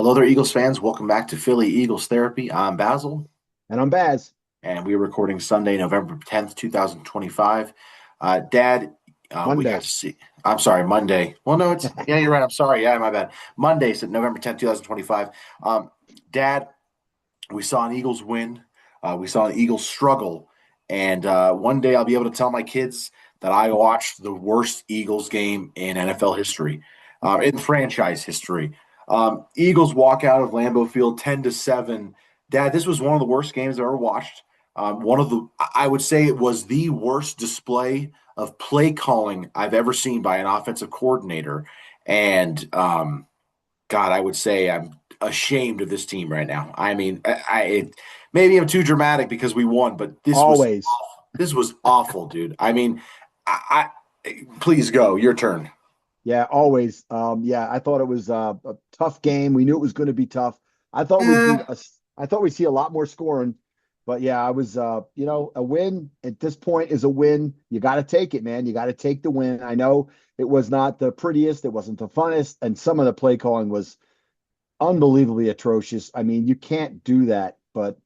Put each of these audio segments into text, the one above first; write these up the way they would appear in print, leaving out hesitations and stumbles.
Hello there, Eagles fans. Welcome back to Philly Eagles Therapy. I'm Basil, And I'm Baz. and we are recording Sunday, November 10th, 2025. Dad, we got Monday. to see. I'm sorry, Monday. Well, no, yeah, you're right. I'm sorry. Yeah, my bad. Monday, so November 10th, 2025. Dad, we saw an Eagles win. We saw an Eagles struggle. And one day I'll be able to tell my kids that I watched the worst Eagles game in NFL history, in franchise history. Eagles walk out of Lambeau Field 10-7. Dad, this was one of the worst games I've ever watched. I would say it was the worst display of play calling I've ever seen by an offensive coordinator. And God, I would say I'm ashamed of this team right now. I mean, maybe I'm too dramatic because we won, but this was Always. awful. This was awful, dude. I mean, please go. Your turn. Yeah, always. Yeah, I thought it was a tough game. We knew it was going to be tough. I thought we'd be Eh, I thought we'd see a lot more scoring. But yeah, I was a win at this point is a win. You got to take it, man. You got to take the win. I know it was not the prettiest, it wasn't the funnest, and some of the play calling was unbelievably atrocious. I mean, you can't do that, but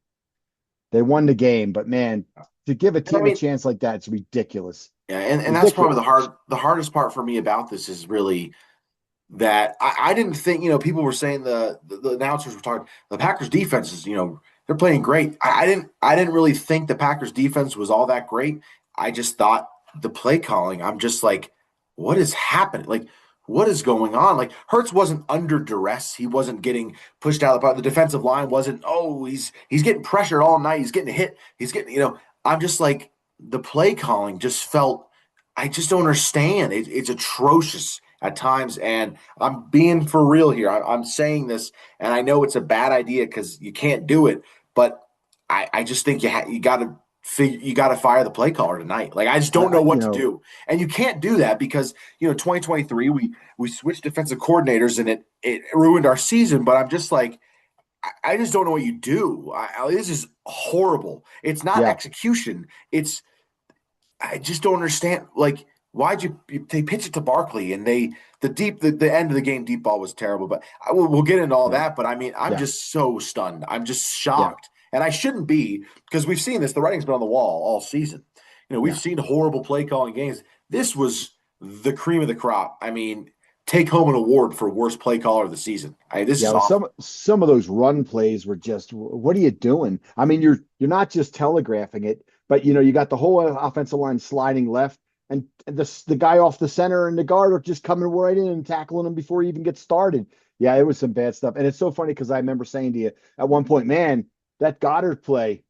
they won the game. But man, to give a I team a mean, chance like that, it's ridiculous. yeah, and that's probably Ridiculous. the hardest part for me about this is really that I didn't think, people were saying the announcers were talking the Packers defense is, they're playing great. I didn't really think the Packers defense was all that great. I just thought the play calling, I'm just like, what is happening? Like, what is going on? Like Hurts wasn't under duress. He wasn't getting pushed out of the park. The defensive line wasn't, oh, he's getting pressured all night. He's getting hit. He's getting, I'm just like the play calling just felt I just don't understand. It's atrocious at times. And I'm being for real here. I'm saying this, and I know it's a bad idea because you can't do it. But I just think you got to fire the play caller tonight. Like I just don't know You what to know, do, and you can't do that because 2023 we switched defensive coordinators and it ruined our season. But I'm just like I just don't know what you do. This is horrible. It's not yeah, execution. I just don't understand. Like, why'd they pitch it to Barkley and the end of the game deep ball was terrible. But we'll get into all yeah, that. But I mean, I'm yeah, just so stunned. I'm just yeah, shocked, and I shouldn't be because we've seen this. The writing's been on the wall all season. We've yeah. seen horrible play calling games. This was the cream of the crop. I mean, take home an award for worst play caller of the season. This Yeah, is well, awful. some of those run plays were just, what are you doing? I mean, you're not just telegraphing it, but you got the whole offensive line sliding left, and the guy off the center and the guard are just coming right in and tackling him before he even gets started. Yeah, it was some bad stuff, and it's so funny because I remember saying to you at one point, man, that Goddard play,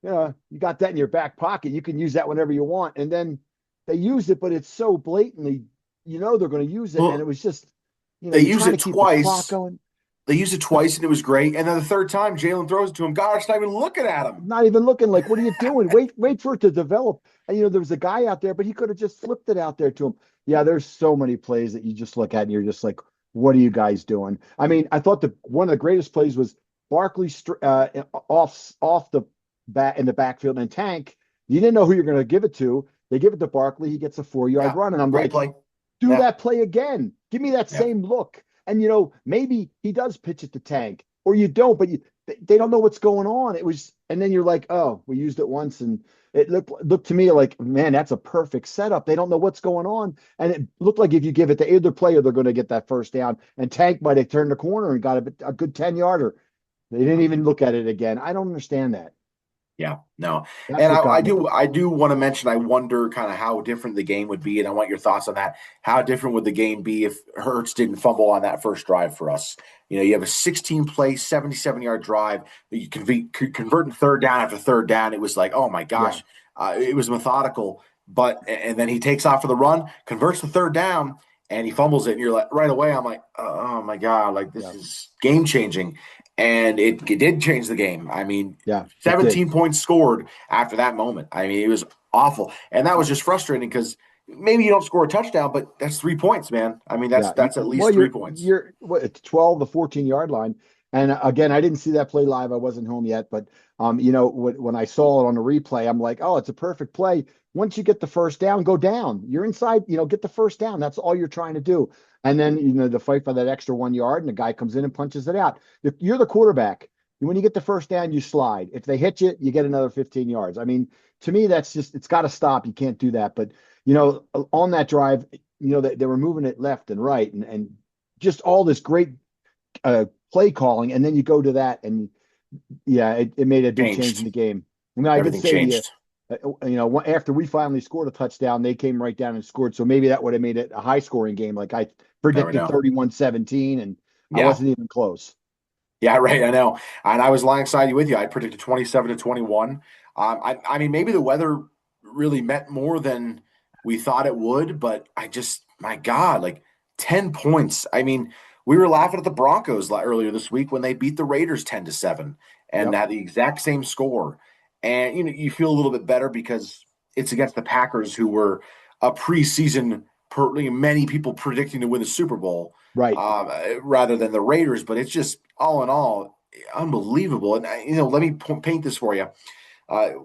you got that in your back pocket. You can use that whenever you want, and then they used it, but it's so blatantly, they're going to use it, and it Well, was just, they you're used trying to it keep the clock twice. going. They used it twice and it was great. And then the third time, Jalen throws it to him. Gosh, not even looking at him. Not even looking, like, what are you doing? Wait for it to develop. And there was a guy out there, but he could have just flipped it out there to him. Yeah, there's so many plays that you just look at and you're just like, what are you guys doing? I mean, I thought the one of the greatest plays was Barkley off the bat in the backfield and Tank. You didn't know who you're going to give it to. They give it to Barkley. He gets a 4 yard Yeah, run, and I'm great like, play. do Yeah, that play again. Give me that yeah. same look. And maybe he does pitch it to Tank, or you don't, but they don't know what's going on. It was, and then you're like, oh, we used it once, and it looked to me like, man, that's a perfect setup. They don't know what's going on, and it looked like if you give it to either player, they're going to get that first down. And Tank might have turned the corner and got a good 10 yarder. They didn't even look at it again. I don't understand that. Yeah, no, That's and what I got me. do want to mention. I wonder kind of how different the game would be, and I want your thoughts on that. How different would the game be if Hurts didn't fumble on that first drive for us? You have a 16 play, 77-yard drive that you could convert in third down after third down. It was like, oh my Yeah, gosh, it was methodical. But and then he takes off for the run, converts the third down, and he fumbles it, and you're like right away. I'm like, oh my god, like this yeah, is game changing. And it did change the game. I mean, yeah. It did. 17 points scored after that moment. I mean, it was awful. And that was Uh, just frustrating because maybe you don't score a touchdown, but that's 3 points, man. I mean, that's Yeah. that's at Well, least 3 points. you're what, it's 12 the 14 yard line. And again, I didn't see that play live. I wasn't home yet, but you know, when I saw it on the replay, I'm like, oh, it's a perfect play. Once you get the first down, go down. You're inside, you know, get the first down. That's all you're trying to do. And then, you know, the fight for that extra 1 yard, and the guy comes in and punches it out. You're the quarterback. When you get the first down, you slide. If they hit you, you get another 15 yards. I mean, to me, that's just, it's got to stop. You can't do that. But, you know, on that drive, you know, they were moving it left and right, and just all this great play calling, and then you go to that, and yeah, it made a big change in Changed. the game. I mean, I did Everything say to you, changed. you know, after we finally scored a touchdown, they came right down and scored. So maybe that would have made it a high scoring game. Like I Never predicted know. 31-17, and I Yeah. wasn't even close. Yeah, right. I know. And I was lying side you with you. I predicted 27-21. I mean, maybe the weather really meant more than we thought it would, but my God, like 10 points. I mean, we were laughing at the Broncos earlier this week when they beat the Raiders 10-7 and Yep. had the exact same score. And, you know, you feel a little bit better because it's against the Packers, who were a preseason, many people predicting to win the Super Bowl, Right. rather than the Raiders. But it's just all in all unbelievable. And you know, let me paint this for you.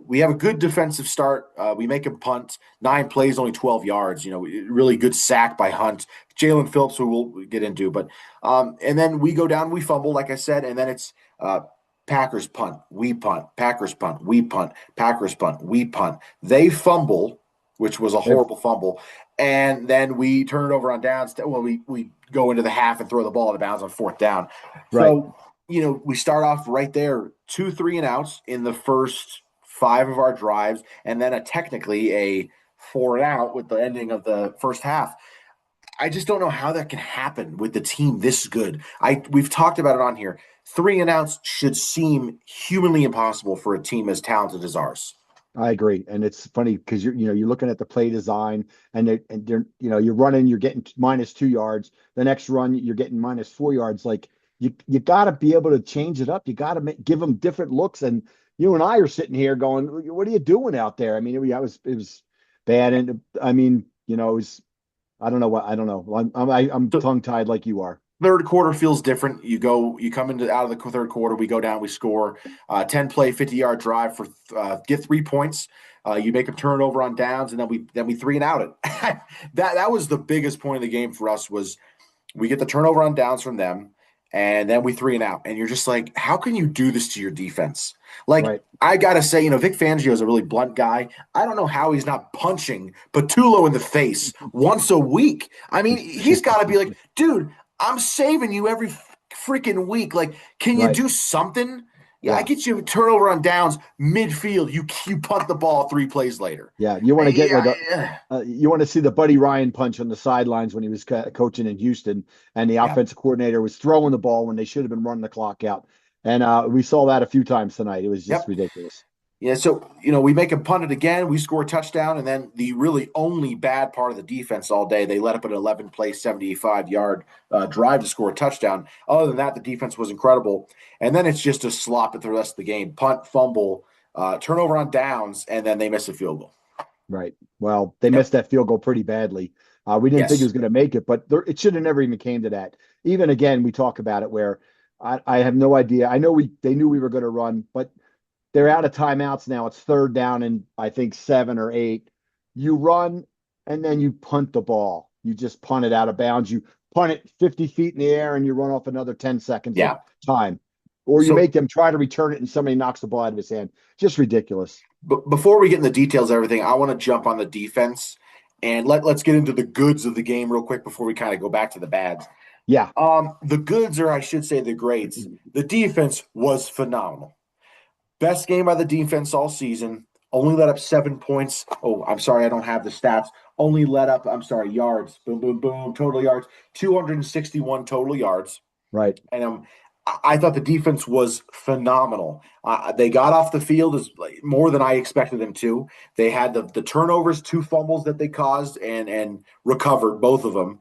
We have a good defensive start. We make a punt, 9 plays, only 12 yards. You know, really good sack by Hunt, Jaelan Phillips, who we'll get into. But and then we go down, we fumble, like I said, and then it's Packers punt, we punt, Packers punt, we punt, Packers punt, we punt. They fumble, which was a They've, horrible fumble, and then we turn it over on downs. Well, we go into the half and throw the ball out of bounds on fourth down. right. So, you know, we start off right there, 2 3 and outs in the first five of our drives, and then technically a 4 and out with the ending of the first half. I just don't know how that can happen with the team this good. We've talked about it on here. 3 and outs should seem humanly impossible for a team as talented as ours. I agree, and it's funny because you know you're looking at the play design, and they're you know you're running, you're getting -2 yards. The next run, you're getting -4 yards. Like you got to be able to change it up. You got to give them different looks. And you and I are sitting here going, "What are you doing out there?" I mean, it was bad, and I mean, you know, it was I don't know. I'm So tongue tied like you are. third quarter feels different. You come into out of the third quarter. We go down. We score 10 play, 50 yard drive for get 3 points. You make a turnover on downs, and then we 3 and out it. That was the biggest point of the game for us was we get the turnover on downs from them, and then we 3 and out. And you're just like, how can you do this to your defense? Like, Right. I gotta say, you know, Vic Fangio is a really blunt guy. I don't know how he's not punching Patullo in the face once a week. I mean, he's got to be like, dude, I'm saving you every freaking week. Like, can you Right. do something? Yeah, I Yeah. get you a turnover on downs midfield. You punt the ball 3 plays later. Yeah, you want to get like a Yeah, you want to see the Buddy Ryan punch on the sidelines when he was coaching in Houston, and the yeah. offensive coordinator was throwing the ball when they should have been running the clock out. And we saw that a few times tonight. It was just Yep. ridiculous. Yeah, so you know we make them punt it again. We score a touchdown, and then the really only bad part of the defense all day, they let up an 11 play, 75 yard drive to score a touchdown. Other than that, the defense was incredible. And then it's just a slop at the rest of the game: punt, fumble, turnover on downs, and then they miss a field goal. Right. Well, they Yep. missed that field goal pretty badly. We didn't think it Yes. was going to make it, but it should have never even came to that. Even again, we talk about it where I have no idea. I know they knew we were going to run, but they're out of timeouts now. It's third down and I think 7 or 8. You run and then you punt the ball. You just punt it out of bounds. You punt it 50 feet in the air and you run off another 10 seconds of Yeah. time. Or you So make them try to return it and somebody knocks the ball out of his hand. Just ridiculous. but before we get in the details of everything, I want to jump on the defense and let's get into the goods of the game real quick before we kind of go back to the bads. Yeah. The goods, or I should say the grades. The defense was phenomenal. Best game by the defense all season. Only let up 7 points. Oh, I'm sorry, I don't have the stats. Only let up, I'm sorry, yards. Boom, boom, boom. Total yards. 261 total yards. Right. And I thought the defense was phenomenal. They got off the field as more than I expected them to. They had the turnovers, 2 fumbles that they caused, and recovered both of them.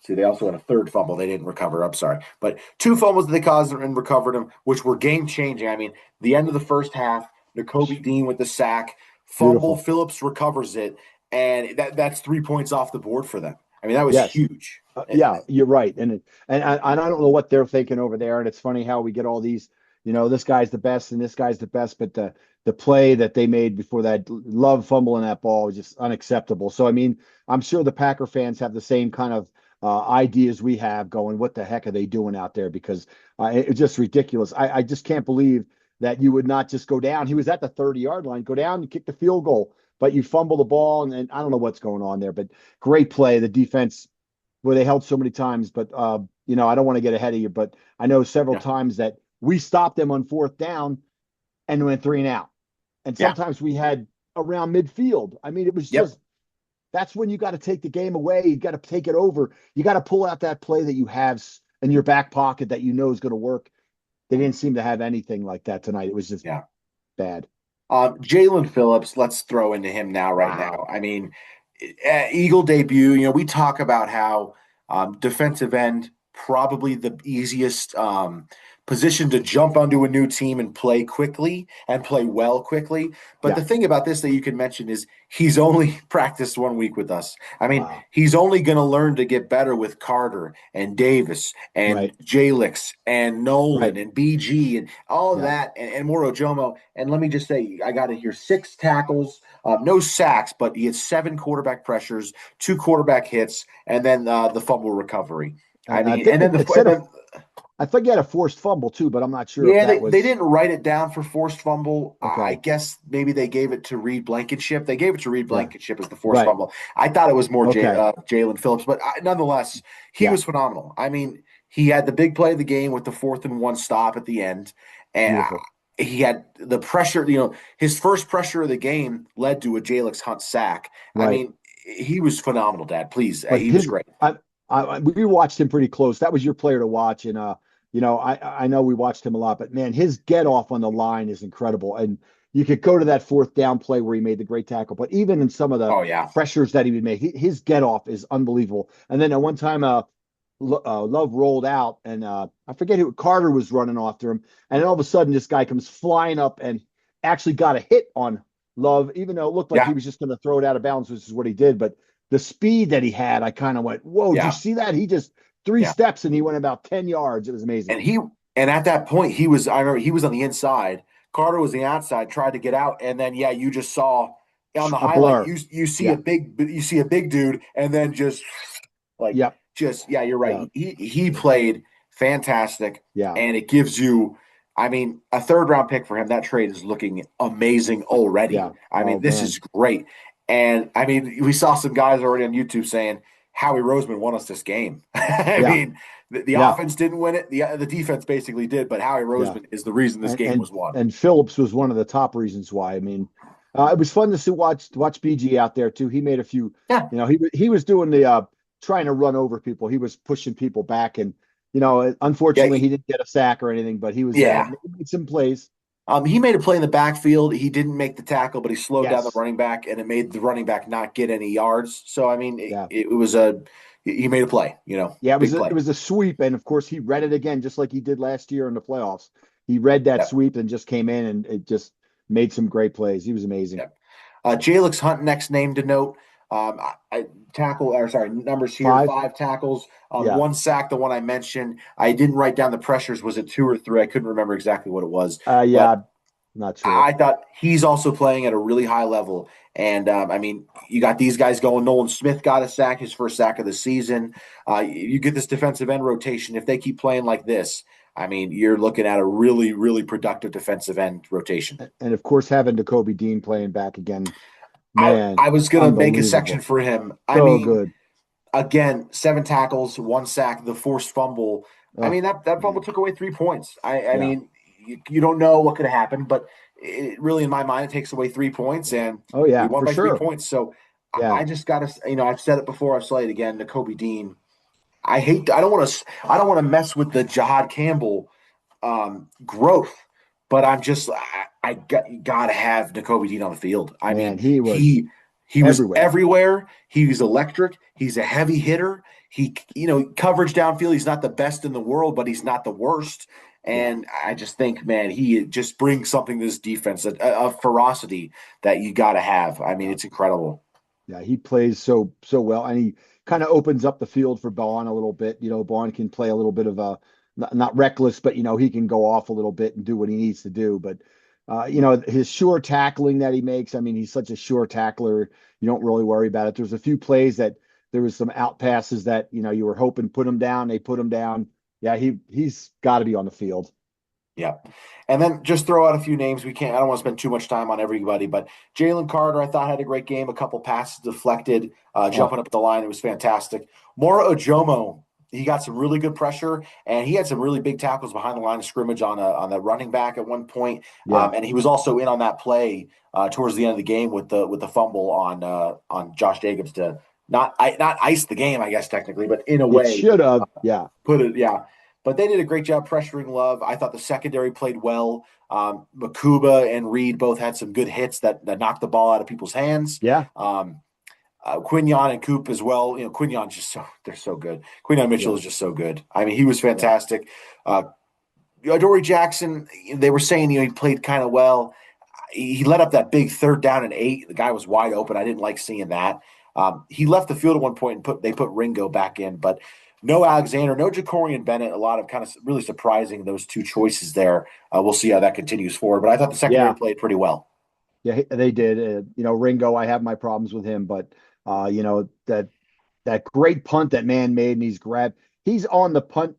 See, they also had a third fumble they didn't recover. I'm sorry. But 2 fumbles that they caused and recovered them, which were game changing. I mean, the end of the first half, Nakobe Dean with the sack, fumble, Beautiful. Phillips recovers it, and that's 3 points off the board for them. I mean, that was Yes. huge. Yeah, you're right. And I don't know what they're thinking over there. And it's funny how we get all these, this guy's the best and this guy's the best, but the play that they made before that love fumbling that ball was just unacceptable. So I mean, I'm sure the Packer fans have the same kind of ideas we have going, what the heck are they doing out there? Because it's just ridiculous. I just can't believe that you would not just go down. He was at the 30-yard line, go down, you kick the field goal, but you fumble the ball, and I don't know what's going on there. But great play. The defense where they held so many times. But I don't want to get ahead of you, but I know several Yeah, times that we stopped them on fourth down and went 3 and out. And yeah, sometimes we had around midfield. I mean, it was yep. just that's when you got to take the game away. You got to take it over. You got to pull out that play that you have in your back pocket that you know is going to work. They didn't seem to have anything like that tonight. It was just Yeah. bad. Jaelan Phillips, let's throw into him now, right Wow. now. I mean, Eagle debut, we talk about how defensive end, probably the easiest position to jump onto a new team and play quickly and play well quickly. But Yeah. the thing about this that you can mention is he's only practiced 1 week with us. I mean, Wow. he's only going to learn to get better with Carter and Davis and Right. Jalyx and Nolan Right. and BG and all of Yeah. that and Moro Jomo. And let me just say, I got to hear 6 tackles, no sacks, but he had 7 quarterback pressures, 2 quarterback hits, and then the fumble recovery. I And I mean, think and then it, the it said and then I think he had a forced fumble too, but I'm not sure if yeah, that they was didn't write it down for forced fumble. I okay. guess maybe they gave it to Reed Blankenship. They gave it to Reed Yeah. Blankenship as the forced Right. fumble. I thought it was more Okay. Jaelan Phillips, but nonetheless, he Yeah. was phenomenal. I mean, he had the big play of the game with the 4th and 1 stop at the end, and Beautiful. he had the pressure. His first pressure of the game led to a Jalyx Hunt sack. I Right. mean, he was phenomenal, Dad. Please, But he was his, great. we watched him pretty close. That was your player to watch, and I know we watched him a lot, but man, his get off on the line is incredible. And you could go to that fourth down play where he made the great tackle, but even in some of the Oh yeah, pressures that he would make, his get off is unbelievable. And then at one time, Love rolled out, and I forget who Carter was running after him, and then all of a sudden this guy comes flying up and actually got a hit on Love, even though it looked like he yeah, was just going to throw it out of bounds, which is what he did. But the speed that he had, I kind of went, "Whoa!" Did you yeah, see that? He just three yeah. steps and he went about 10 yards. It was amazing. And at that point he was, I remember he was on the inside. Carter was the outside, tried to get out, and then yeah, you just saw on the A highlight blur. you see a Yeah. big dude, and then like Yep. just yeah, you're right. Yeah. He played fantastic, Yeah. and it gives you. I mean, a 3rd round pick for him. That trade is looking amazing already. Yeah. I Oh mean, this man. is great. And I mean, we saw some guys already on YouTube saying Howie Roseman won us this game. I Yeah. mean, the Yeah. offense didn't win it. The defense basically did, but Howie Yeah. Roseman is the reason this and game and was won. and Phillips was one of the top reasons why. I mean, it was fun to see watch BG out there too. He made a few. Yeah, He was doing the trying to run over people. He was pushing people back, and yeah, unfortunately he didn't get a sack or anything, but he was yeah. made some plays. He made a play in the backfield. He didn't make the tackle, but he slowed down the Yes. running back, and it made the running back not get any yards. So I mean, Yeah. it was a he made a play. Yeah. Big It play. was a sweep, and of course he read it again, just like he did last year in the playoffs. He read that Yep, sweep and just came in and it just made some great plays. He was amazing. yep. Jalyx Hunt, next name to note. Tackle, or sorry, numbers here: 5. 5 tackles, Yeah. 1 sack. The one I mentioned, I didn't write down the pressures. Was it 2 or 3? I couldn't remember exactly what it was, but Yeah. Not sure. I thought he's also playing at a really high level. And I mean, you got these guys going. Nolan Smith got a sack, his first sack of the season. You get this defensive end rotation. If they keep playing like this, I mean, you're looking at a really, really productive defensive end rotation. And of course, having Nakobe Dean playing back again, I, man, I was going to make a section unbelievable. for him. I So mean, good. again, 7 tackles, 1 sack, the forced fumble. I Oh, mean, that fumble man. took away 3 points. I Yeah. mean, you don't know what could have happened, but it really, in my mind, it takes away 3 points, and Oh, we yeah, won for by three sure. points. So I Yeah. just got to, I've said it before, I've said it again. Nakobe Dean. I don't want to mess with the Jahad Campbell growth, but I got to have Nakobe Dean on the field. I Man, mean, he was he was everywhere. everywhere. He was electric. He's a heavy hitter. Coverage downfield. He's not the best in the world, but he's not the worst. Yeah. And I just think, man, he just brings something to this defense, a ferocity that you got to have. I mean, Yeah. it's incredible. Yeah, he plays so well, and he kind of opens up the field for Bond a little bit. Bond can play a little bit of a not reckless, but he can go off a little bit and do what he needs to do. But his sure tackling that he makes. I mean, he's such a sure tackler. You don't really worry about it. There's a few plays that there was some out passes that you were hoping put him down. They put him down. Yeah, he's got to be on the field. Yeah. And then just throw out a few names. I don't want to spend too much time on everybody, but Jalen Carter, I thought had a great game. A couple passes deflected, Oh, jumping up the line. It was fantastic. Mora Ojomo, he got some really good pressure, and he had some really big tackles behind the line of scrimmage on the running back at one point. yeah, And he was also in on that play towards the end of the game with the fumble on Josh Jacobs to not ice the game, I guess technically, but in a it way should have. Yeah, put it, yeah. But they did a great job pressuring Love. I thought the secondary played well. Makuba and Reed both had some good hits that knocked the ball out of people's hands. yeah, Quinion and Coop as well. Quinion's just they're so good. Quinion Mitchell yeah, is just so good. I mean, he was yeah, fantastic. Dory Jackson, they were saying he played kind of well. He let up that big 3rd down and 8. The guy was wide open. I didn't like seeing that. He left the field at one point and they put Ringo back in, but no Alexander, no Jacorian Bennett. A lot of kind of really surprising those two choices there. We'll see how that continues forward. But I thought the secondary yeah. played pretty well. Yeah, they did. Ringo, I have my problems with him, but that great punt that man made, and he's on the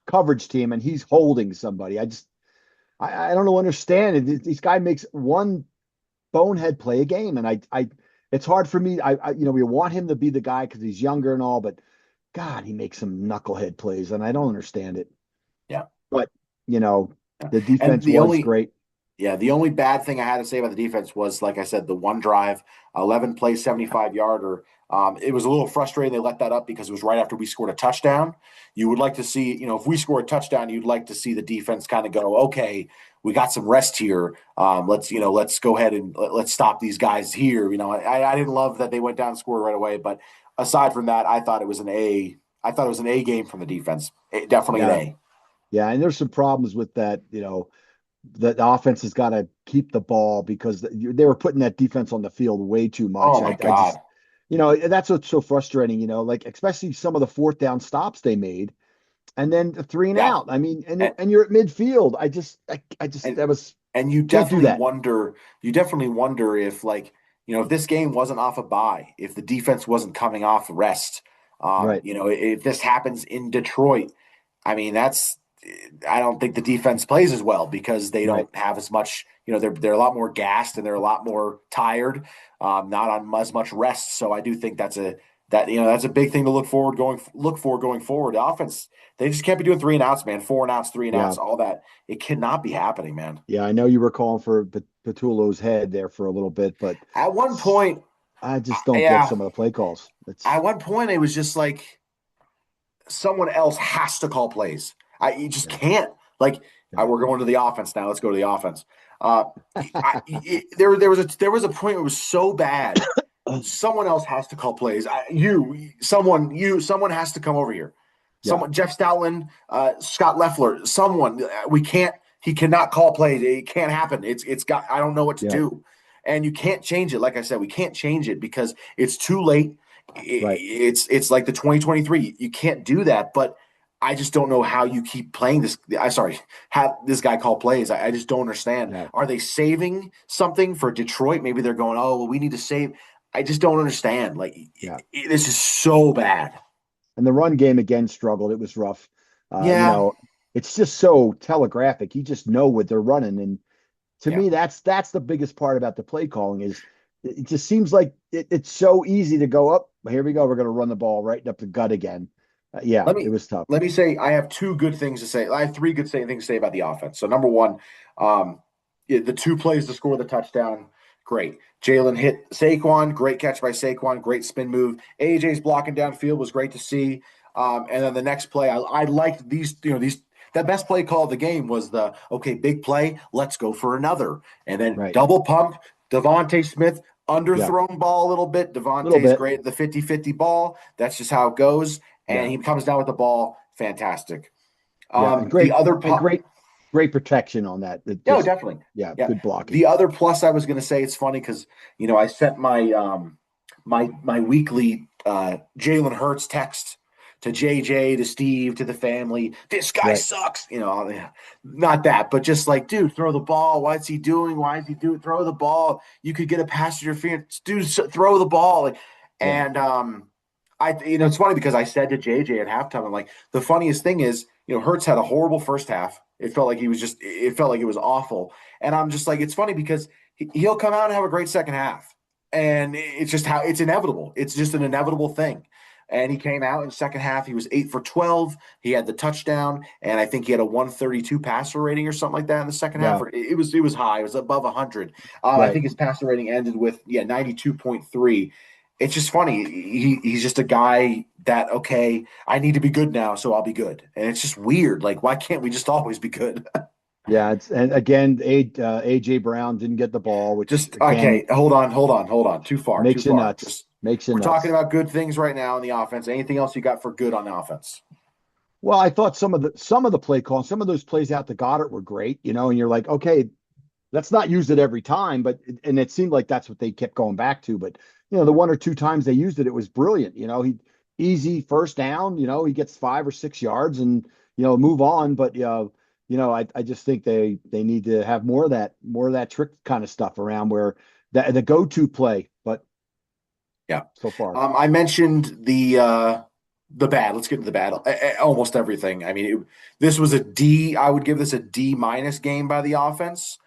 coverage team, and he's holding somebody. I don't understand it. This guy makes one bonehead play a game, and it's hard for me. We want him to be the guy because he's younger and all, but God, he makes some knucklehead plays, and I don't understand it. Yeah. But Yeah. the And defense the was only great. Yeah, the only bad thing I had to say about the defense was, like I said, the one drive, 11 play, 75-yarder. It was a little frustrating they let that up because it was right after we scored a touchdown. You would like to see, if we score a touchdown, you'd like to see the defense kind of go, okay, we got some rest here. Let's go ahead and let's stop these guys here. I didn't love that they went down and scored right away, but aside from that, I thought it was an A. I thought it was an A game from the defense. Definitely an Yeah, A. yeah, and there's some problems with that. The offense has got to keep the ball because they were putting that defense on the field way too much. Oh my I just, God. that's what's so frustrating, like especially some of the 4th down stops they made and then the 3 and Yeah. out. I mean, and And, and you're at midfield. I just, and that was, And can't do that. you definitely wonder if if this game wasn't off a bye, if the defense wasn't coming off rest, Right, if this happens in Detroit, I mean, I don't think the defense plays as well because they right. don't have as much, they're a lot more gassed and they're a lot more tired, not on as much rest. So I do think that's a big thing to look for going forward. The offense, they just can't be doing 3 and outs, man. 4 and outs, 3 and outs, Yeah. all that. It cannot be happening, man. Yeah. I know you were calling for Patulo's head there for a little bit, but At one point, I just don't get yeah, some of the play calls. at It's, one point it was just like someone else has to call plays. You just yeah, can't. Like, yeah, we're going to the offense now. Let's go to the offense. Uh, there was a point where it was so bad. Someone else has to call plays. Someone has to come over here. yeah, Someone, Jeff Stoutland, Scott Leffler, someone. We can't. He cannot call plays. It can't happen. It's got. I don't know what to yeah, do, and you can't change it. Like I said, we can't change it because it's too late. right. It's like the 2023. You can't do that. But I just don't know how you keep playing this. I sorry, have this guy call plays. I just don't understand. Yeah, Are they saving something for Detroit? Maybe they're going, oh, well, we need to save. I just don't understand. Like, yeah. this is so bad. And the run game again struggled. It was rough. Uh, you Yeah, know, it's just so telegraphic. You just know what they're running. And to yeah. me, that's the biggest part about the play calling is it just seems like it's so easy to go up. Here we go. We're going to run the ball right up the gut again. Yeah, Let it me was tough. let me say I have two good things to say. I have three things to say about the offense. So number one, the two plays to score the touchdown, great. Jalen hit Saquon, great catch by Saquon, great spin move. AJ's blocking downfield was great to see. And then the next play, I liked these. That best play call of the game was the okay big play. Let's go for another, and then Right. double pump. DeVonta Smith Yeah. underthrown ball a little bit. A little Devontae's bit. great at the 50-50 ball. That's just how it goes and Yeah. he comes down with the ball. Fantastic. Yeah. And The great other and pu- great protection on that. It No, just, definitely. yeah, Yeah. good blocking. The other plus I was going to say, it's funny because I sent my my weekly Jalen Hurts text to JJ, to Steve, to the family. This guy Right. sucks. Not that, but just like, dude, throw the ball. What's he doing? Why is he doing? Throw the ball. You could get a pass interference. Dude, throw the ball. Yeah. And it's funny because I said to JJ at halftime, I'm like, the funniest thing is, Hurts had a horrible first half. It felt like it felt like it was awful. And I'm just like, it's funny because he'll come out and have a great second half. And it's just how it's inevitable. It's just an inevitable thing. And he came out in the second half. He was 8 for 12. He had the touchdown, and I think he had a 132 passer rating or something like that in the second half. Yeah. It was high. It was above 100. I Right. think his passer rating ended with 92.3. It's just funny. He's just a guy that, okay, I need to be good now, so I'll be good. And it's just weird. Like, why can't we just always be good? Yeah. And again, AJ Brown didn't get the ball, which Just again okay. Hold on. Too far. Too makes you far. nuts. Just Makes you we're talking nuts. about good things right now in the offense. Anything else you got for good on the offense? Well, I thought some of the play calls, some of those plays out to Goddard were great, and you're like, okay, let's not use it every time, and it seemed like that's what they kept going back to. But the one or two times they used it, it was brilliant. He easy first down, he gets 5 or 6 yards and move on. But I just think they need to have more of that trick kind of stuff around where the go-to play, but Yeah. so far. I mentioned the bad. Let's get to the bad. Almost everything. I mean, this was a D. I would give this a D minus game by the offense.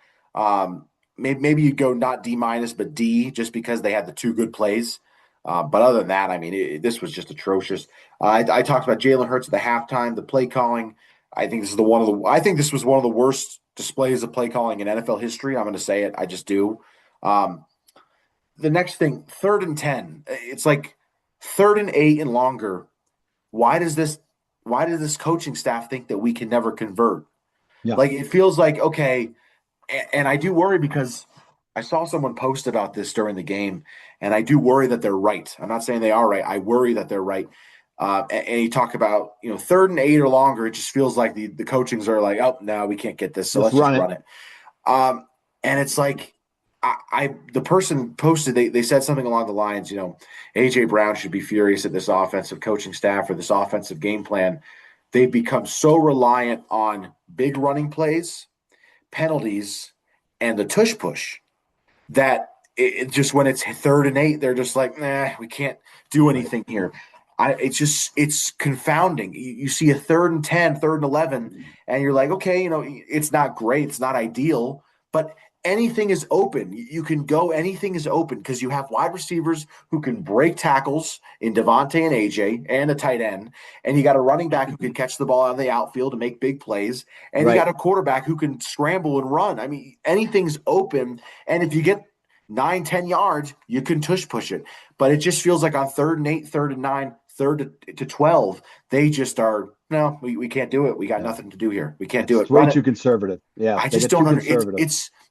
Maybe you'd go not D minus, but D, just because they had the two good plays. But other than that, I mean, this was just atrocious. I talked about Jalen Hurts at the halftime, the play calling. I think this was one of the worst displays of play calling in NFL history. I'm going to say it. I just do. Um, the next thing, 3rd and 10. It's like 3rd and 8 and longer. Why does this coaching staff think that we can never convert? Yeah. Like, it feels like, okay, and I do worry because I saw someone post about this during the game, and I do worry that they're right. I'm not saying they are right. I worry that they're right. And you talk about 3rd and 8 or longer. It just feels like the coachings are like, oh no, we can't get this, so Just let's just run it. run it. And it's like the person posted, they said something along the lines, AJ Brown should be furious at this offensive coaching staff or this offensive game plan. They've become so reliant on big running plays, penalties, and the tush push that it just, when it's 3rd and 8, they're just like, nah, we can't do Right. anything here. It's confounding. You see a 3rd and 10, 3rd and 11, and you're like, okay, it's not great, it's not ideal, but anything is open. You can go, anything is open because you have wide receivers who can break tackles in DeVonta and AJ and a tight end, and you got a running back who can catch the ball out of the outfield and make big plays, and you got Right. a quarterback who can scramble and run. I mean, anything's open, and if you get 9, 10 yards, you can tush push it. But it just feels like on 3rd and 8, 3rd and 9, 3rd to 12, they just are, no, we can't do it. We got Yeah. nothing to do here. We can't do It's it. way Run it. too conservative. Yeah. I They just get don't too under conservative.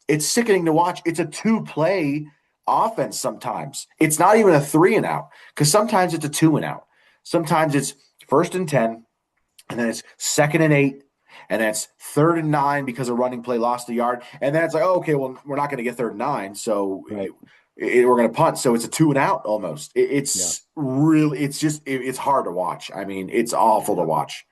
it's sickening to watch. It's a two-play offense sometimes. It's not even a 3-and-out, because sometimes it's a 2-and-out. Sometimes it's 1st and 10, and then it's 2nd and 8, and then it's 3rd and 9 because a running play lost a yard, and then it's like, oh, okay, well, we're not going to get 3rd and 9, so Right. we're going to punt. So it's a 2-and-out almost. Yeah. It's really, it's hard to watch. I mean, it's awful to watch.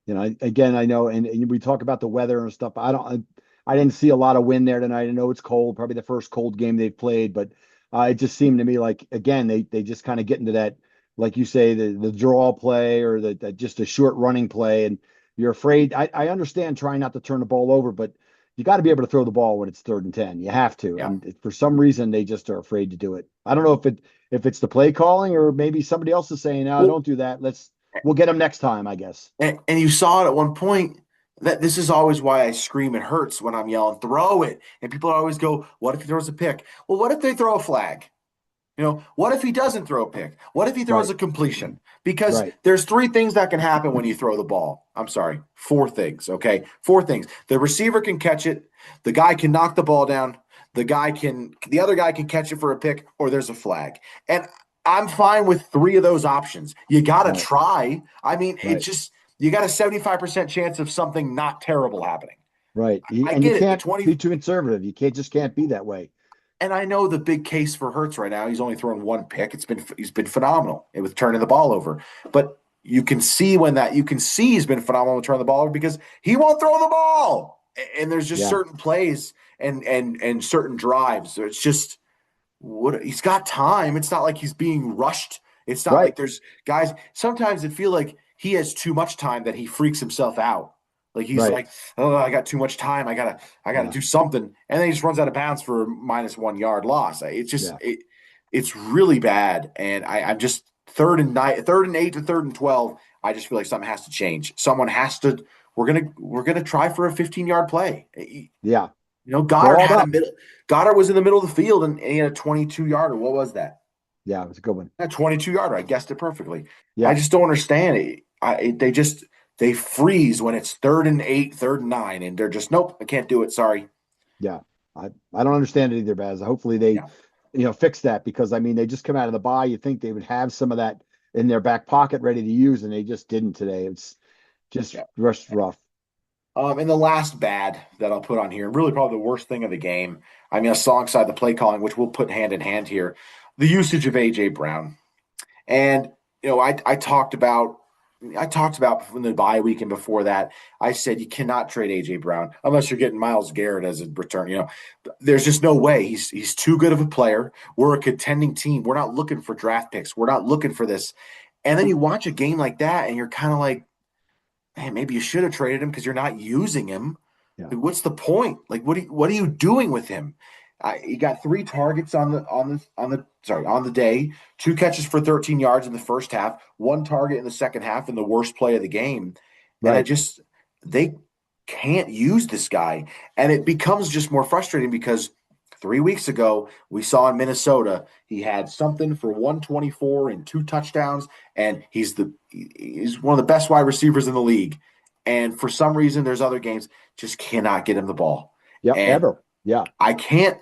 Again, I know, and we talk about the weather and stuff. I didn't see a lot of wind there tonight. I know it's cold, probably the first cold game they've played, but it just seemed to me like, again, they just kind of get into that, like you say, the draw play or the just a short running play, and you're afraid. I understand trying not to turn the ball over, but you got to be able to throw the ball when it's 3rd and 10. You have to, Yeah. and for some reason they just are afraid to do it. I don't know if it's the play calling or maybe somebody else is saying, no, Well, don't do that. We'll get them next time, I guess. and you saw it at one point. That this is always why I scream it hurts when I'm yelling, throw it. And people always go, what if he throws a pick? Well, what if they throw a flag? What if he doesn't throw a pick? What if he throws Right. a completion? Because Right. there's three things that can happen when you throw the ball. I'm sorry, four things. Okay, four things. The receiver can catch it. The guy can knock the ball down. The other guy can catch it for a pick, or there's a flag. And I'm fine with three of those options. You got to Right. try. I mean, Right. you got a 75% chance of something not terrible happening. Right. I And you get it. The can't 20, be too conservative. You can't be that way. And I know the big case for Hurts right now. He's only thrown one pick. He's been phenomenal with turning the ball over. But you can see he's been phenomenal with turning the ball over because he won't throw the ball. And there's just Yeah, certain plays and certain drives. So it's just what he's got time. It's not like he's being rushed. It's not right, like there's guys. Sometimes it feel like he has too much time that he freaks himself out. Like he's right. like, oh, I got too much time. I gotta Yeah, do something, and then he just runs out of bounds for a -1 yard loss. yeah. It's really bad, and I'm just third and 8 to third and 12. I just feel like something has to change. Someone has to. We're gonna try for a 15-yard play. Yeah. Goddard Balled had a up. middle. Goddard was in the middle of the field and he had a 22-yarder. What was that? Yeah, it was a good one. A 22-yarder. I guessed it perfectly. I Yeah, just don't understand it. They freeze when it's third and 8, third and 9, and they're just nope. I can't do it. Sorry. yeah. I don't understand it either, Baz. Hopefully they, Yeah. fix that because I mean they just come out of the bye. You think they would have some of that in their back pocket ready to use, and they just didn't today. It's just Yeah. rushed rough. And the last bad that I'll put on here, really probably the worst thing of the game. I mean, alongside the play calling, which we'll put hand in hand here, the usage of AJ Brown. And I talked about from the bye week and before that. I said you cannot trade AJ Brown unless you're getting Myles Garrett as a return. There's just no way. He's too good of a player. We're a contending team. We're not looking for draft picks. We're not looking for this. And then you watch a game like that, and you're kind of like, man, maybe you should have traded him because you're not using him. Yeah. Like, what's the point? Like, what are you doing with him? He got 3 targets on the day, 2 catches for 13 yards in the first half, 1 target in the second half, and the worst play of the game. And Right. they can't use this guy, and it becomes just more frustrating because 3 weeks ago we saw in Minnesota he had something for 124 and 2 touchdowns, and he's one of the best wide receivers in the league. And for some reason, there's other games just cannot get him the ball, Yep. and Ever. Yeah. I can't.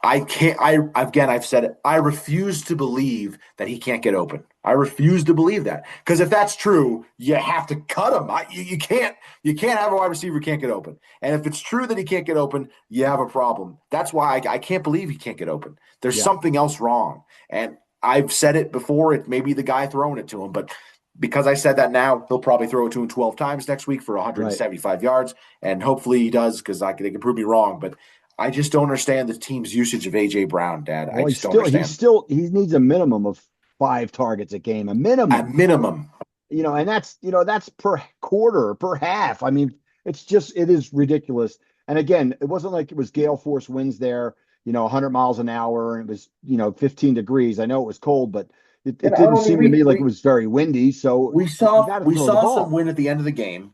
I can't. I've said it. I refuse to believe that he can't get open. I refuse to believe that because if that's true, you have to cut him. You can't. You can't have a wide receiver who can't get open. And if it's true that he can't get open, you have a problem. That's why I can't believe he can't get open. There's Yeah. something else wrong. And I've said it before. It may be the guy throwing it to him, but because I said that now, he'll probably throw it to him 12 times next week for Right. 175 yards, and hopefully he does because they can prove me wrong, but. I just don't understand the team's usage of AJ Brown, Dad. I Well, just don't understand. he needs a minimum of 5 targets a game, a At minimum. minimum, And that's per quarter, per half. I mean, it is ridiculous. And again, it wasn't like it was gale force winds there, 100 miles an hour, and it was 15 degrees. I know it was cold, but and it I didn't don't mean seem to we me like it we was very windy. So we you saw got to we throw the saw some ball. wind at the end of the game,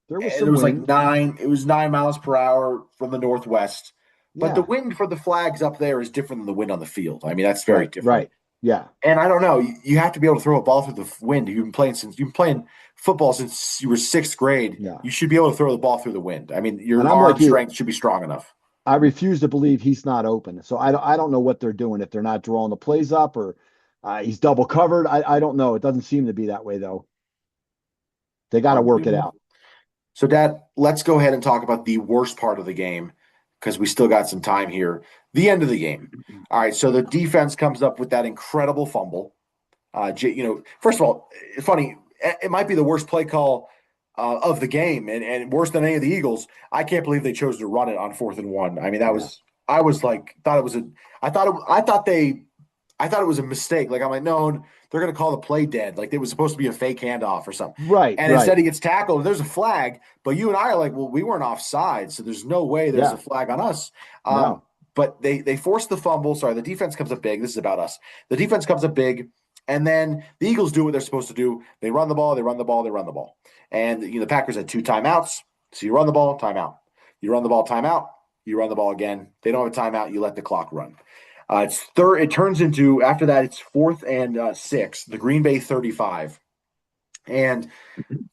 There was and it some was like wind. nine. It was 9 miles per hour from the northwest. But the Yeah. wind for the flags up there is different than the wind on the field. I mean, that's very Right. different. Right. Yeah. And I don't know. You have to be able to throw a ball through the wind. You've been playing football since you were sixth grade. Yeah. You should be able to throw the ball through the wind. I mean, And your I'm arm like you. strength should be strong enough. I refuse to believe he's not open. So I don't know what they're doing if they're not drawing the plays up or he's double covered. I don't know. It doesn't seem to be that way though. They got to work it out. So, Dad, let's go ahead and talk about the worst part of the game because we still got some time here. The end of the game. All right. So the defense comes up with that incredible fumble. First of all, it's funny. It might be the worst play call of the game, and worse than any of the Eagles. I can't believe they chose to run it on 4th and 1. I mean, that Yeah. was. I was like, thought it was a. I thought it was a mistake. Like I'm like, no, they're going to call the play dead. Like it was supposed to be a fake handoff or something. Right. And Right. instead he gets tackled. There's a flag, but you and I are like, well, we weren't offside, so there's no way there's a Yeah. flag on us. No. But they force the fumble. Sorry, the defense comes up big. This is about us. The defense comes up big, and then the Eagles do what they're supposed to do. They run the ball. They run the ball. They run the ball. And the Packers had 2 timeouts. So you run the ball, timeout. You run the ball, timeout. You run the ball again. They don't have a timeout. You let the clock run. It's third. It turns into after that. It's 4th and 6. The Green Bay 35, and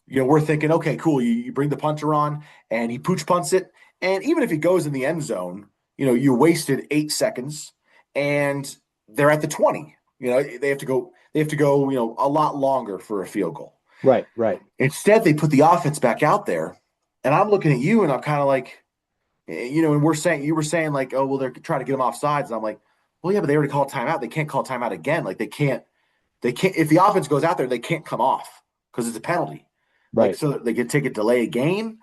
we're thinking, okay, cool. You bring the punter on, and he pooch punts it, and even if he goes in the end zone, you wasted 8 seconds, and they're at the 20. They have to go. They have to go. A lot longer for a field goal. Right. Right. Instead, they put the offense back out there, and I'm looking at you, and I'm kind of like, And you were saying like, oh, well, they're trying to get them off sides. And I'm like, well, yeah, but they already called timeout. They can't call timeout again. Like they can't, if the offense goes out there, they can't come off because it's a penalty. Like, Right. so they could take a delay a game.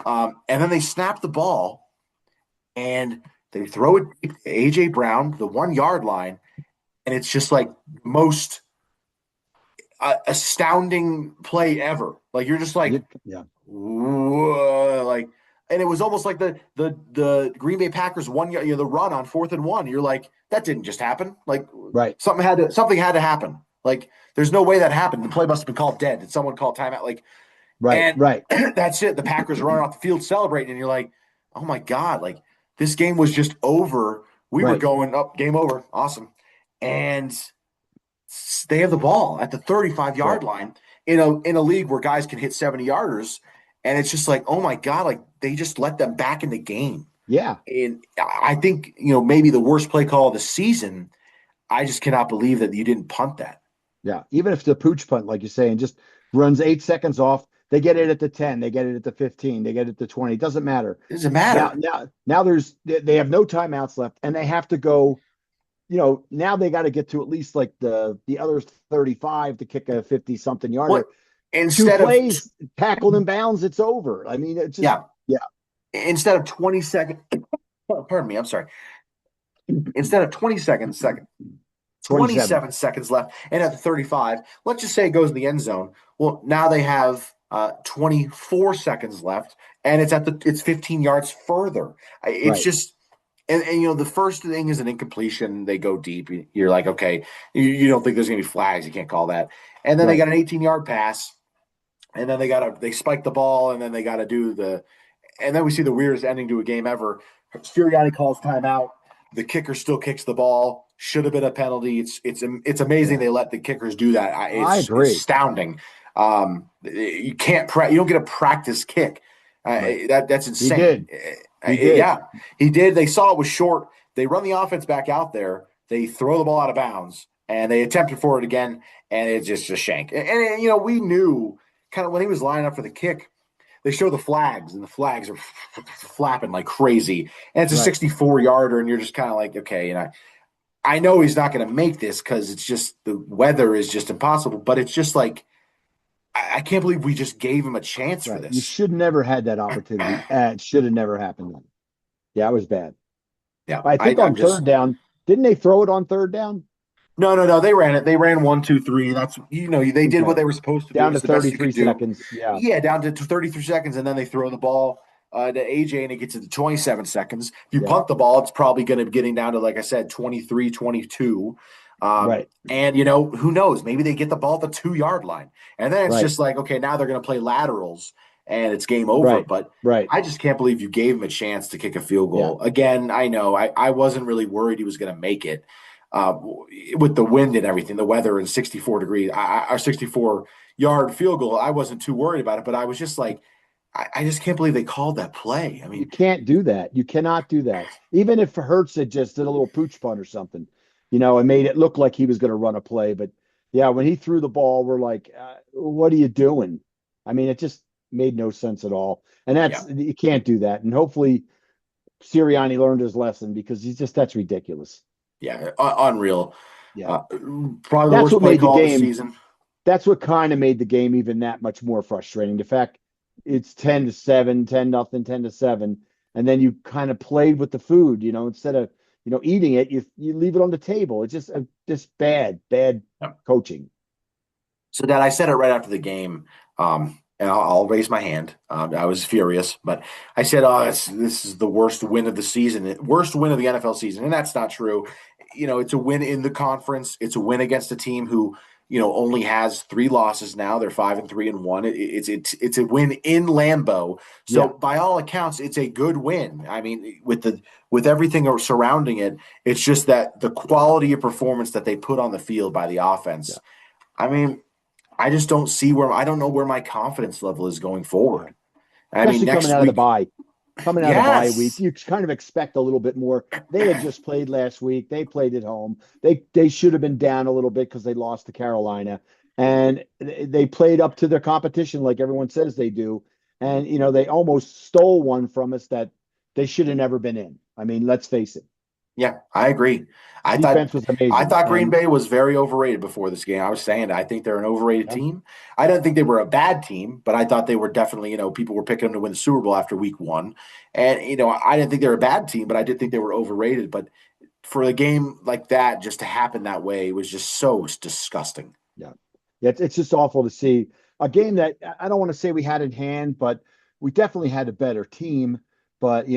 And then they snap the ball and they throw it to AJ Brown, the 1 yard line. And it's just like most astounding play ever. Like, you're just like, Yeah. whoa, like, and it was almost like the Green Bay Packers 1 yard, the run on 4th and 1. You're like, that didn't just happen. Like, Right. something had to happen. Like, there's no way that happened. The play must have been called dead. Did someone call timeout? Like, Right. and Right. that's it. The Packers are running off the field celebrating, and you're like, oh my God, like, this game was just over. We were Right. going up, game over. Awesome. And they have the ball at the 35-yard Right. line in a league where guys can hit 70-yarders. And it's just like, oh my God, like, they just let them back in the game. Yeah. And I think, maybe the worst play call of the season. I just cannot believe that you didn't punt that. Yeah. Even if the pooch punt, like you say, and just runs 8 seconds off, they get it at the 10, they get it at the 15, they get it at the 20. It doesn't matter. It doesn't Now, matter. now they have no timeouts left, and they have to go. Now they got to get to at least like the other 35 to kick a 50 something What yarder. Two instead of plays, tackled and bounds, it's over. I mean, it's just, yeah, yeah, instead of 20 seconds, pardon me, I'm sorry. Instead of 27. 27 seconds left, and at the 35, let's just say it goes in the end zone. Well, now they have 24 seconds left, and it's 15 yards further. It's Right, just, and the first thing is an incompletion. They go deep. You're like, okay, you don't think there's gonna be flags. You can't call that. And then they right, got an 18-yard pass, and then they spike the ball, and then they got to do and then we see the weirdest ending to a game ever. Sirianni calls timeout. The kicker still kicks the ball. Should have been a penalty. It's amazing yeah. they let the kickers do that. I It's agree. astounding. You can't you don't get a practice kick. Right. That's He insane. did. He did. Yeah, he did. They saw it was short. They run the offense back out there. They throw the ball out of bounds, and they attempted for it again, and it's just a shank. And we knew kind of when he was lining up for the kick, they show the flags, and the flags are flapping like crazy. And it's a Right. 64-yarder, and you're just kind of like, okay. And I know he's not going to make this because it's just the weather is just impossible. But it's just like, I can't believe we just gave him a chance for Right. You this. should never had that opportunity. It should have never happened then. Yeah, it was bad. Yeah, I think I'm on just third down, didn't they throw it on third down? no. They ran it. They ran 1, 2, 3. That's they did what Okay. they were supposed to do. Down It's to the best you 33 could do. seconds. Yeah. Yeah, down to 33 seconds, and then they throw the ball to AJ, and it gets to 27 seconds. If you Yeah. punt the ball, it's probably going to be getting down to, like I said, 23, 22. Right. And who knows? Maybe they get the ball at the 2 yard line, and then it's Right. just like, okay, now they're going to play laterals, and it's game over. Right. But Right. I just can't believe you gave him a chance to kick a field Yeah. goal. Again, I know I wasn't really worried he was going to make it uh, with the wind and everything, the weather and 64 degrees, our 64-yard field goal. I wasn't too worried about it, but I was just like, I just can't believe they called that play. I You mean, can't do that. You cannot do that. Even if Hurts had just did a little pooch punt or something, and made it look like he was going to run a play. But yeah, when he threw the ball, we're like, what are you doing? I mean, it just made no sense at all. And yeah, you can't do that. And hopefully Sirianni learned his lesson because that's ridiculous. yeah, unreal. Yeah. Uh, Probably the That's worst what play made the call of the game. season. That's what kind of made the game even that much more frustrating. The fact it's 10-7, 10-0, 10-7, and then you kind of played with the food, instead of eating it, you leave it on the table. It's just bad Yeah. coaching. So, Dad, I said it right after the game, and I'll raise my hand. I was furious, but I said, "Oh, this is the worst win of the season, worst win of the NFL season," and that's not true. It's a win in the conference. It's a win against a team who only has 3 losses now. They're 5-3-1. It's a win in Lambeau. So Yeah, by all accounts, it's a good win. I mean, with everything surrounding it, it's just that the quality of performance that they put on the field by the yeah, offense. I mean, I just don't see I don't know where my confidence level is going yeah. forward. I mean, Especially coming next out of the week, bye. Coming out of the bye week, yes, you kind of expect a little bit more. They had just played last week. They played at home. They should have been down a little bit because they lost to Carolina, and they played up to their competition like everyone says they do. And they almost stole one from us that they should have never been in. I mean, let's face it. Yeah, I agree. I thought Defense was I amazing. thought Green And Bay was very overrated before this game. I was saying that I think they're an overrated yeah, team. I didn't think they were a bad team, but I thought they were definitely, people were picking them to win the Super Bowl after week one. And, I didn't think they were a bad team, but I did think they were overrated. But for a game like that just to happen that way was just so disgusting. yeah. Yeah, it's just awful to see a game that I don't want to say we had in hand, but we definitely had a better team. But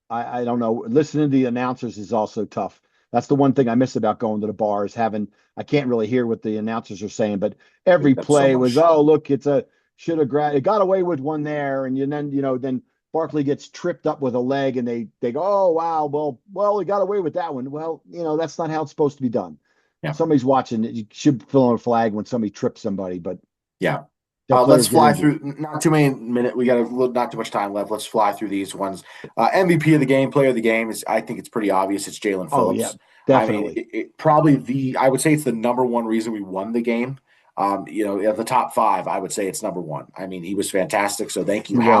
I don't know. Listening to the announcers is also tough. That's the one thing I miss about going to the bar is having I can't really hear what the announcers are saying, but every Hate them so play was, much. oh, look, it's a should have it got away with one there, and then Barkley gets tripped up with a leg, and they go, oh wow, well he got away with that one. Well, that's not how it's supposed to be done. Yeah. Somebody's watching it. You should fill in a flag when somebody trips somebody, but Yeah. their Let's players get fly injured. through. Not too many minutes. We got not too much time left. Let's fly through these ones. MVP of the game, player of the game is. I think it's pretty obvious. It's Jaelan Oh yeah, Phillips. I mean, definitely. probably I would say it's the number one reason we won the game. At the top five, I would say it's number one. I mean, he was fantastic. So thank you, He was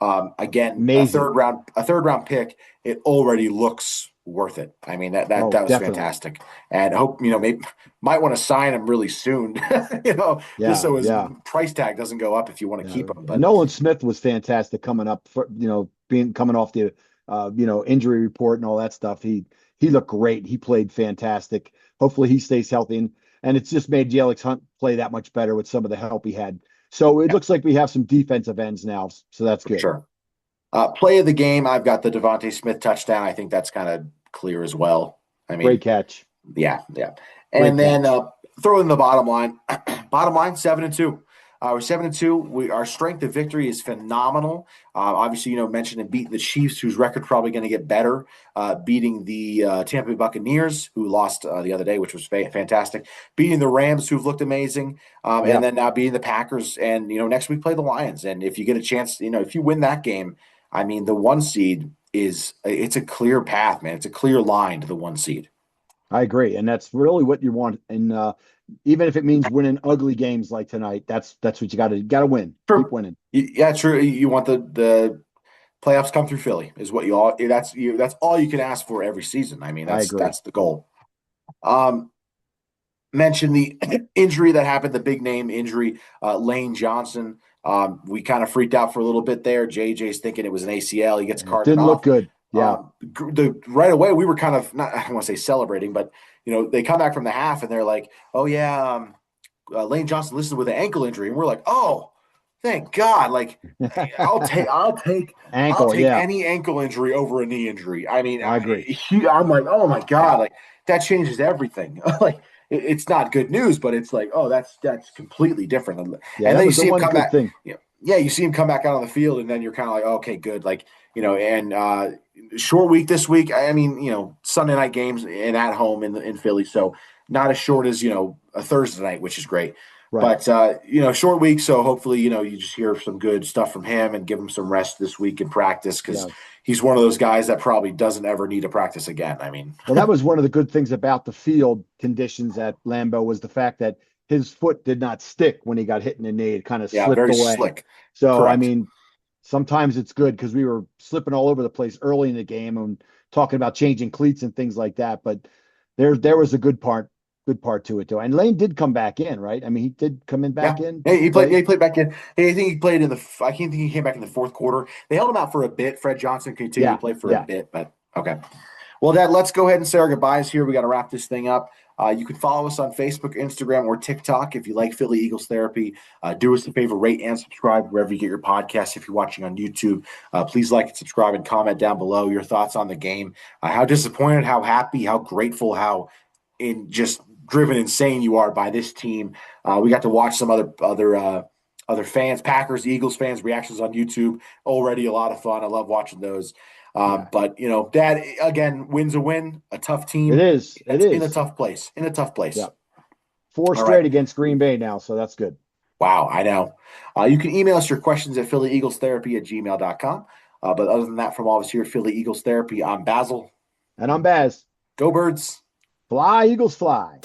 Howie. Again, amazing. a third round pick. It already looks worth it. I mean Oh, that was definitely. fantastic, and hope maybe might want to sign him really soon. Just Yeah, so his yeah, price tag doesn't go up if you want to yeah. keep him. And But Nolan Smith was fantastic coming up for being coming off the injury report and all that stuff. He looked great. He played fantastic. Hopefully he stays healthy and it's just made Jalyx Hunt play that much better with some of the help he had. So it yeah, looks like we have some defensive ends now. So that's for good. sure. Play of the game, I've got the DeVonta Smith touchdown. I think that's kind of clear as well. I Great mean, catch. yeah, yeah. Great And then catch. throw in the bottom line. Bottom line, 7-2. We're 7-2. Our strength of victory is phenomenal. Obviously, mentioned and beating the Chiefs, whose record probably going to get better. Beating the Tampa Bay Buccaneers, who lost the other day, which was fantastic. Beating the Rams, who've looked amazing, and Yeah, then now beating the Packers. And next week play the Lions. And if you get a chance, if you win that game, I mean, the one seed it's a clear path, man. It's a clear line to the one seed. I agree. And that's really what you want. And even if it means winning ugly games like tonight, that's what you gotta win. Keep True. winning. Yeah, true. You want the playoffs come through Philly is what you all that's all you can ask for every season. I mean, I that's agree. the goal. Um, Mention the injury that happened, the big name injury, Lane Johnson. We kind of freaked out for a little bit there. JJ's thinking it was an ACL. He gets It carted didn't look off. good. Yeah. Right away we were kind of not, I don't want to say celebrating, but they come back from the half and they're like, oh yeah, Lane Johnson listed with an ankle injury, and we're like, oh, thank God. Like I'll take I'll Ankle, take yeah. any ankle injury over a knee injury. I mean, I agree. I'm like, oh my God, like that changes everything. Like it's not good news, but it's like, oh, that's completely different. Yeah, And that then you was the see him one come good back. thing. Yeah, you see him come back out on the field, and then you're kind of like, okay, good. Like and short week this week. I mean, Sunday night games and at home in Philly, so not as short as a Thursday night, which is great. Right. But short week, so hopefully you just hear some good stuff from him and give him some rest this week in practice because Yeah. he's one of those guys that probably doesn't ever need to practice again. I mean, Well, that was one of the good things about the field conditions at Lambeau was the fact that his foot did not stick when he got hit in the knee. It kind of yeah, slipped very away. slick. So, I Correct. mean, sometimes it's good because we were slipping all over the place early in the game and talking about changing cleats and things like that. But there was a good part to it too. And Lane did come back in, right? I mean, he did come in back Yeah. in, Hey, he played. play. He played back in. Hey, I think he played in the. I can't think he came back in the fourth quarter. They held him out for a bit. Fred Johnson continued to Yeah, play for a yeah. bit, but okay. Well, Dad, let's go ahead and say our goodbyes here. We got to wrap this thing up. You can follow us on Facebook, Instagram, or TikTok if you like Philly Eagles Therapy. Do us a favor, rate and subscribe wherever you get your podcasts. If you're watching on YouTube, please like and subscribe and comment down below your thoughts on the game. How disappointed, how happy, how grateful, how in just driven insane you are by this team. We got to watch some other fans, Packers, Eagles fans reactions on YouTube. Already a lot of fun. I love watching those. Yeah. But Dad, again, wins a win. A tough It team is. It that's in a is. tough place. In a tough place. Yeah. Four All right. straight against Green Bay now, so that's good. Wow, I know. You can email us your questions at phillyeaglestherapy@gmail.com. But other than that, from all of us here at Philly Eagles Therapy, I'm Basil. And I'm Baz. Go Birds. Fly, Eagles, fly.